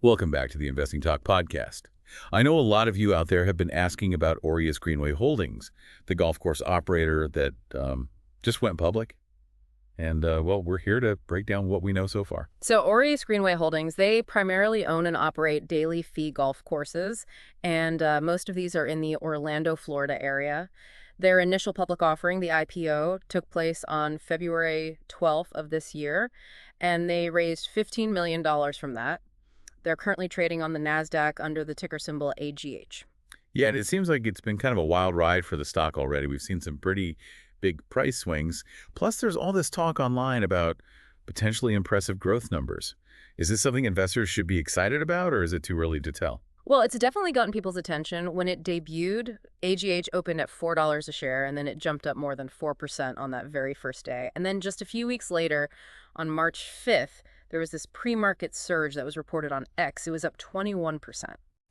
Welcome back to the Investing Talk podcast. I know a lot of you out there have been asking about Aureus Greenway Holdings, the golf course operator that just went public. And, well, we're here to break down what we know so far. So Aureus Greenway Holdings, they primarily own and operate daily fee golf courses, and most of these are in the Orlando, Florida area. Their initial public offering, the IPO, took place on February 12th of this year, and they raised $15 million from that. They're currently trading on the Nasdaq under the ticker symbol AGH. Yeah, and it seems like it's been kind of a wild ride for the stock already. We've seen some pretty big price swings. Plus, there's all this talk online about potentially impressive growth numbers. Is this something investors should be excited about, or is it too early to tell? Well, it's definitely gotten people's attention. When it debuted, AGH opened at $4 a share, and then it jumped up more than 4% on that very first day. And then just a few weeks later, on March 5th, there was this pre-market surge that was reported on X. It was up 21%.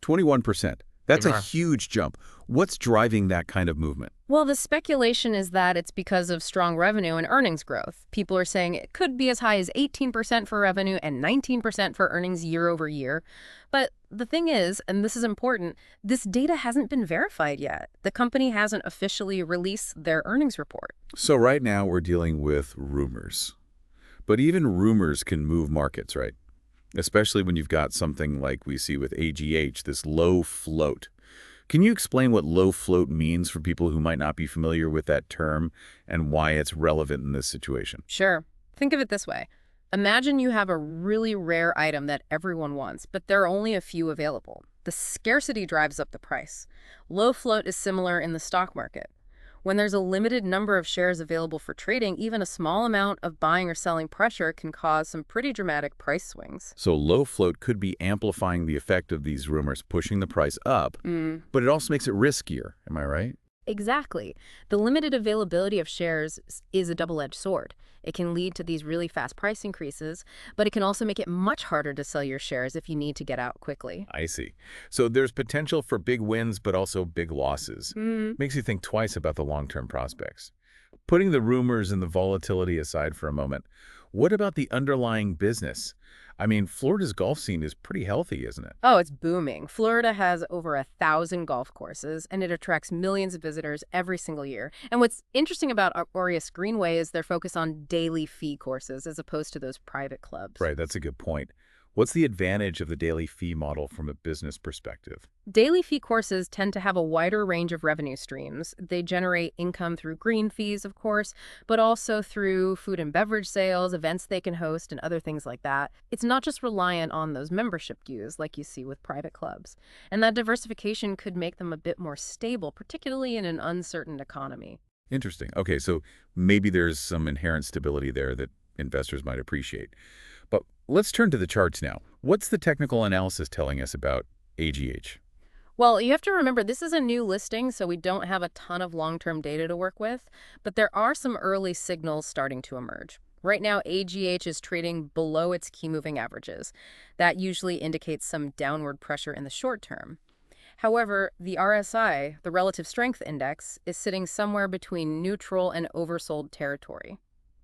21%. That's a huge jump. What's driving that kind of movement? Well, the speculation is that it's because of strong revenue and earnings growth. People are saying it could be as high as 18% for revenue and 19% for earnings year over year. But the thing is, and this is important, this data hasn't been verified yet. The company hasn't officially released their earnings report. So right now we're dealing with rumors. But even rumors can move markets, right? Especially when you've got something like we see with AGH, this low float. Can you explain what low float means for people who might not be familiar with that term and why it's relevant in this situation? Sure. Think of it this way. Imagine you have a really rare item that everyone wants, but there are only a few available. The scarcity drives up the price. Low float is similar in the stock market. When there's a limited number of shares available for trading, even a small amount of buying or selling pressure can cause some pretty dramatic price swings. So low float could be amplifying the effect of these rumors, pushing the price up, but it also makes it riskier. Am I right? Exactly. The limited availability of shares is a double-edged sword. It can lead to these really fast price increases, but it can also make it much harder to sell your shares if you need to get out quickly. I see. So there's potential for big wins, but also big losses. Makes you think twice about the long-term prospects. Putting the rumors and the volatility aside for a moment, what about the underlying business? I mean, Florida's golf scene is pretty healthy, isn't it? Oh, it's booming. Florida has over 1,000 golf courses, and it attracts millions of visitors every single year. And what's interesting about Aureus Greenway is their focus on daily fee courses as opposed to those private clubs. Right, that's a good point. What's the advantage of the daily fee model from a business perspective? Daily fee courses tend to have a wider range of revenue streams. They generate income through green fees, of course, but also through food and beverage sales, events they can host, and other things like that. It's not just reliant on those membership dues like you see with private clubs. And that diversification could make them a bit more stable, particularly in an uncertain economy. Interesting. Okay, so maybe there's some inherent stability there that investors might appreciate. But let's turn to the charts now. What's the technical analysis telling us about AGH? Well, you have to remember this is a new listing, so we don't have a ton of long-term data to work with, but there are some early signals starting to emerge. Right now, AGH is trading below its key moving averages. That usually indicates some downward pressure in the short term. However, the RSI, the Relative Strength Index, is sitting somewhere between neutral and oversold territory.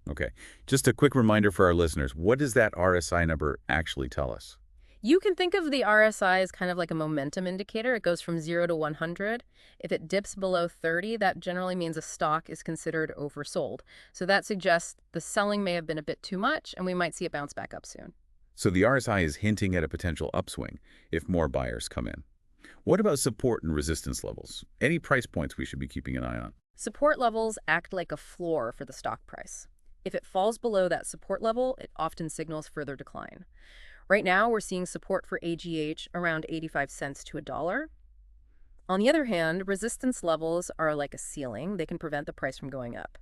Okay, just a quick reminder for our listeners, what does that RSI number actually tell us? You can think of the RSI as kind of like a momentum indicator. It goes from 0 to 100. If it dips below 30, that generally means a stock is considered oversold. So that suggests the selling may have been a bit too much, and we might see it bounce back up soon. So the RSI is hinting at a potential upswing if more buyers come in. What about support and resistance levels? Any price points we should be keeping an eye on? Support levels act like a floor for the stock price. If it falls below that support level, it often signals further decline. Right now, we're seeing support for AGH around 85 cents to $1. On the other hand, resistance levels are like a ceiling. They can prevent the price from going up.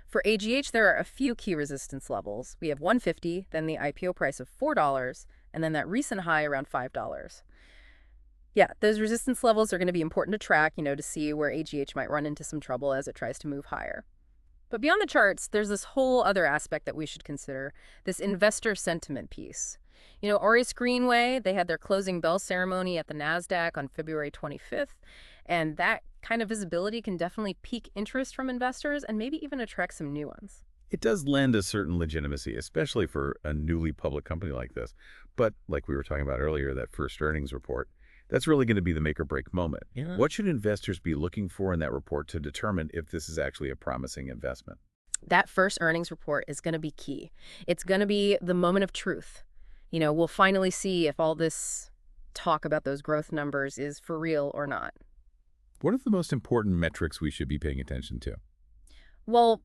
For AGH, there are a few key resistance levels. We have 150, then the IPO price of $4, and then that recent high around $5. Yeah, those resistance levels are going to be important to track, to see where AGH might run into some trouble as it tries to move higher. But beyond the charts, there's this whole other aspect that we should consider, this investor sentiment piece. Aureus Greenway, they had their closing bell ceremony at the Nasdaq on February 25th, and that kind of visibility can definitely pique interest from investors and maybe even attract some new ones. It does lend a certain legitimacy, especially for a newly public company like this. But like we were talking about earlier, that first earnings report, that's really going to be the make or break moment. Yeah. What should investors be looking for in that report to determine if this is actually a promising investment? That first earnings report is going to be key. It's going to be the moment of truth. We'll finally see if all this talk about those growth numbers is for real or not. What are the most important metrics we should be paying attention to? Well,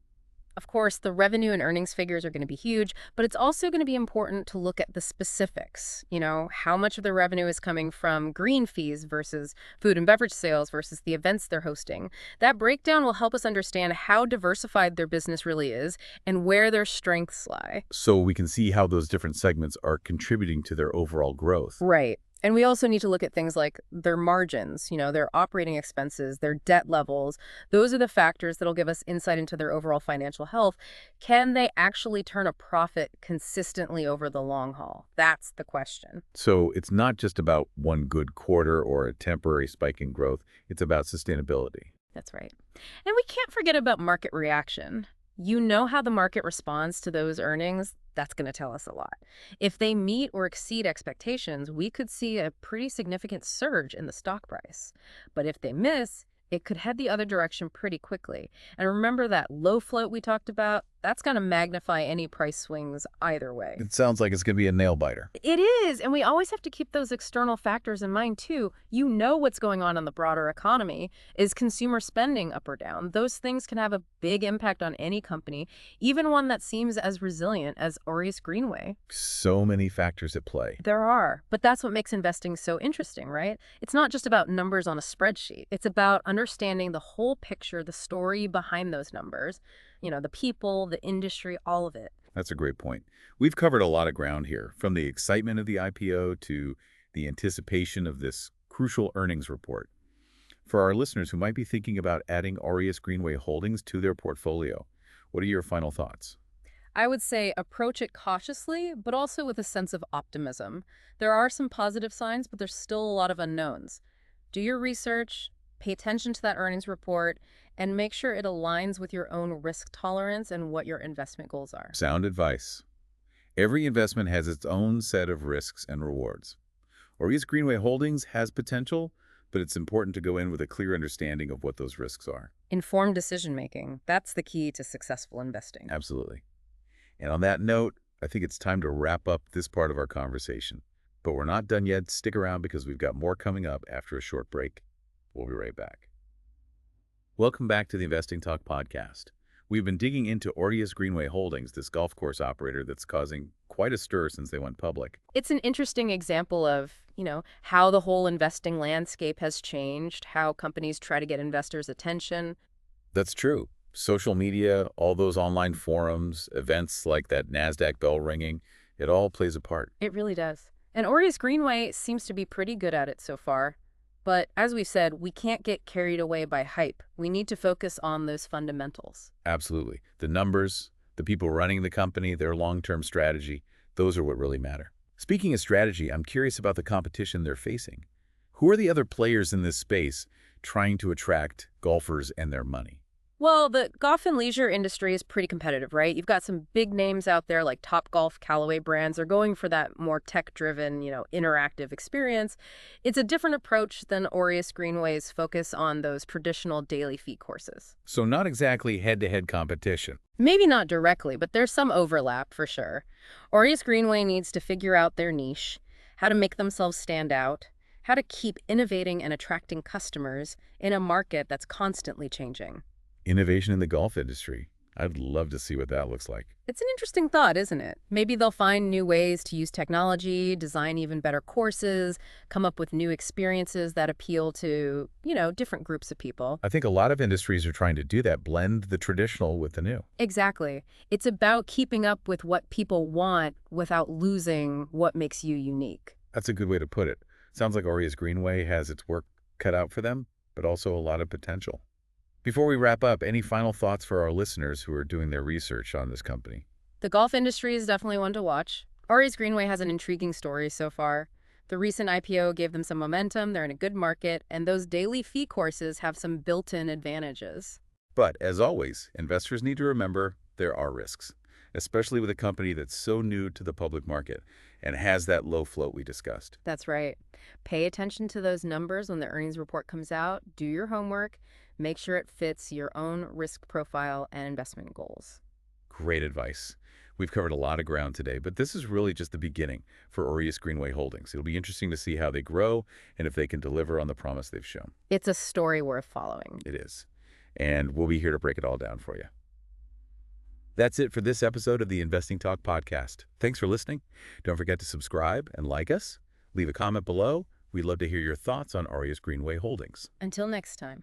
of course, the revenue and earnings figures are going to be huge, but it's also going to be important to look at the specifics. How much of the revenue is coming from green fees versus food and beverage sales versus the events they're hosting. That breakdown will help us understand how diversified their business really is and where their strengths lie. So we can see how those different segments are contributing to their overall growth. Right. And we also need to look at things like their margins, their operating expenses, their debt levels. Those are the factors that'll give us insight into their overall financial health. Can they actually turn a profit consistently over the long haul? That's the question. So it's not just about one good quarter or a temporary spike in growth. It's about sustainability. That's right. And we can't forget about market reaction. How the market responds to those earnings. That's going to tell us a lot. If they meet or exceed expectations, we could see a pretty significant surge in the stock price. But if they miss, it could head the other direction pretty quickly. And remember that low float we talked about? That's going to magnify any price swings either way. It sounds like it's going to be a nail biter. It is, and we always have to keep those external factors in mind, too. What's going on in the broader economy. Is consumer spending up or down? Those things can have a big impact on any company, even one that seems as resilient as Aureus Greenway. So many factors at play. There are, but that's what makes investing so interesting, right? It's not just about numbers on a spreadsheet. It's about understanding the whole picture, the story behind those numbers, the people, the industry, all of it. That's a great point. We've covered a lot of ground here, from the excitement of the IPO to the anticipation of this crucial earnings report. For our listeners who might be thinking about adding Aureus Greenway Holdings to their portfolio, what are your final thoughts? I would say approach it cautiously, but also with a sense of optimism. There are some positive signs, but there's still a lot of unknowns. Do your research, pay attention to that earnings report, and make sure it aligns with your own risk tolerance and what your investment goals are. Sound advice. Every investment has its own set of risks and rewards. Aureus Greenway Holdings has potential, but it's important to go in with a clear understanding of what those risks are. Informed decision-making, that's the key to successful investing. Absolutely. And on that note, I think it's time to wrap up this part of our conversation. But we're not done yet. Stick around because we've got more coming up after a short break. We'll be right back. Welcome back to the Investing Talk podcast. We've been digging into Aureus Greenway Holdings, this golf course operator that's causing quite a stir since they went public. It's an interesting example of, how the whole investing landscape has changed, how companies try to get investors' attention. That's true. Social media, all those online forums, events like that Nasdaq bell ringing, it all plays a part. It really does. And Aureus Greenway seems to be pretty good at it so far. But as we've said, we can't get carried away by hype. We need to focus on those fundamentals. Absolutely. The numbers, the people running the company, their long-term strategy, those are what really matter. Speaking of strategy, I'm curious about the competition they're facing. Who are the other players in this space trying to attract golfers and their money? Well, the golf and leisure industry is pretty competitive, right? You've got some big names out there like Topgolf, Callaway brands. They're going for that more tech-driven, interactive experience. It's a different approach than Aureus Greenway's focus on those traditional daily fee courses. So not exactly head-to-head competition. Maybe not directly, but there's some overlap for sure. Aureus Greenway needs to figure out their niche, how to make themselves stand out, how to keep innovating and attracting customers in a market that's constantly changing. Innovation in the golf industry. I'd love to see what that looks like. It's an interesting thought, isn't it? Maybe they'll find new ways to use technology, design even better courses, come up with new experiences that appeal to, different groups of people. I think a lot of industries are trying to do that, blend the traditional with the new. Exactly. It's about keeping up with what people want without losing what makes you unique. That's a good way to put it. Sounds like Aureus Greenway has its work cut out for them, but also a lot of potential. Before we wrap up, any final thoughts for our listeners who are doing their research on this company? The golf industry is definitely one to watch. Aureus Greenway has an intriguing story so far. The recent IPO gave them some momentum, they're in a good market, and those daily fee courses have some built-in advantages. But, as always, investors need to remember there are risks, especially with a company that's so new to the public market. and has that low float we discussed. That's right. Pay attention to those numbers when the earnings report comes out. Do your homework. Make sure it fits your own risk profile and investment goals. Great advice. We've covered a lot of ground today, but this is really just the beginning for Aureus Greenway Holdings. It'll be interesting to see how they grow and if they can deliver on the promise they've shown. It's a story worth following. It is. And we'll be here to break it all down for you. That's it for this episode of the Investing Talk podcast. Thanks for listening. Don't forget to subscribe and like us. Leave a comment below. We'd love to hear your thoughts on Aureus Greenway Holdings. Until next time.